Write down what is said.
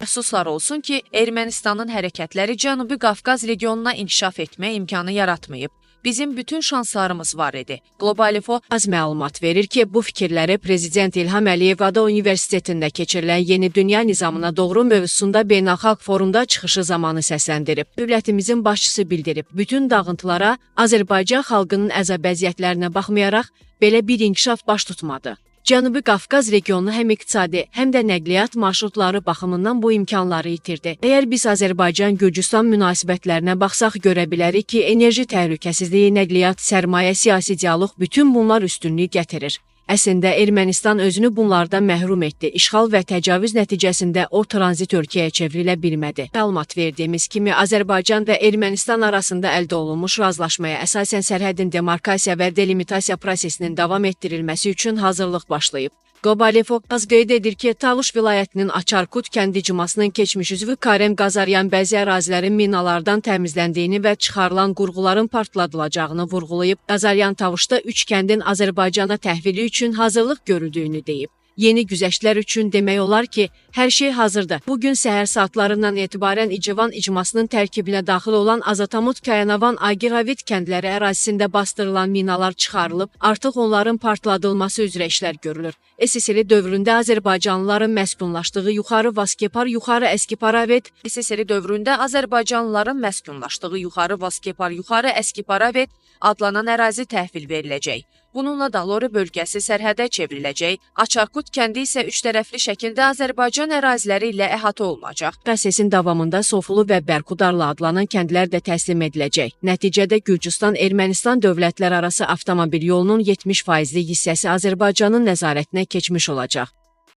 Əfsuslar olsun ki, Ermənistanın hərəkətləri Cənubi Qafqaz regionuna inkişaf etmə imkanı yaratmayıb. Bizim bütün şanslarımız var idi. Globalifo az məlumat verir ki, bu fikirləri Prezident İlham Əliyev Ada Universitetində keçirilən Yeni Dünya Nizamına doğru mövzusunda beynəlxalq forumda çıxışı zamanı səsləndirib. Dövlətimizin başçısı bildirib, bütün dağıntılara Azərbaycan xalqının əzab-əziyyətlərinə baxmayaraq belə bir inkişaf baş tutmadı. Cənubi Qafqaz regionu həm iqtisadi, həm də nəqliyyat marşrutları baxımından bu imkanları itirdi. Əgər biz Azərbaycan-Gürcüstan münasibətlərinə baxsaq görə bilərik ki, enerji təhlükəsizliyi, nəqliyyat, sərmayə, siyasi dialoq bütün bunlar üstünlük gətirir. Əslində, Ermənistan özünü bunlardan məhrum etdi. İşğal və təcavüz nəticəsində o tranzit ölkəyə çevrilə bilmədi. Məlumat verdiyimiz kimi, Azərbaycan və Ermənistan arasında əldə olunmuş razılaşmaya əsasən sərhədin demarkasiya və delimitasiya prosesinin davam etdirilməsi üçün hazırlıq başlayıb. Globalifo qeyd edir ki, Talış vilayətinin Açarkut kənd icmasının keçmiş üzvü Karem Qazaryan bəzi ərazilərin minalardan təmizləndiyini və çıxarılan qurğuların partladılacağını vurğulayıb. Qazaryan Tavuşda 3 kəndin Azərbaycana təhvili üçün hazırlıq görüldüyünü deyib. Yeni güzəştlər üçün demək olar ki, hər şey hazırdır. Bugün səhər saatlarından etibarən İcivan icmasının tərkibinə daxil olan Azatamut, Kayanavan, Agiravit kəndləri ərazisində bastırılan minalar çıxarılıb, artıq onların partladılması üzrə işlər görülür. SSR dövründə Azərbaycanlıların məskunlaşdığı Yuxarı Vaskepar, Yuxarı Əskiparavet, SSR dövründə Azərbaycanlıların məskunlaşdığı Yuxarı Vaskepar, Yuxarı Əskiparavet adlanan ərazi təhvil veriləcək. Bununla da Lori bölgəsi sərhədə çevriləcək. Açarkut kəndi isə üç tərəfli şəkildə Azərbaycan əraziləri ilə əhatə olunacaq. Prosesin davamında Sofulu və Bərkudarlı adlanan kəndlər də təslim ediləcək. Nəticədə Gürcüstan-Ermənistan dövlətlər arası avtomobil yolunun 70%lik hissəsi Azərbaycanın nəzarətinə keçmiş olacaq.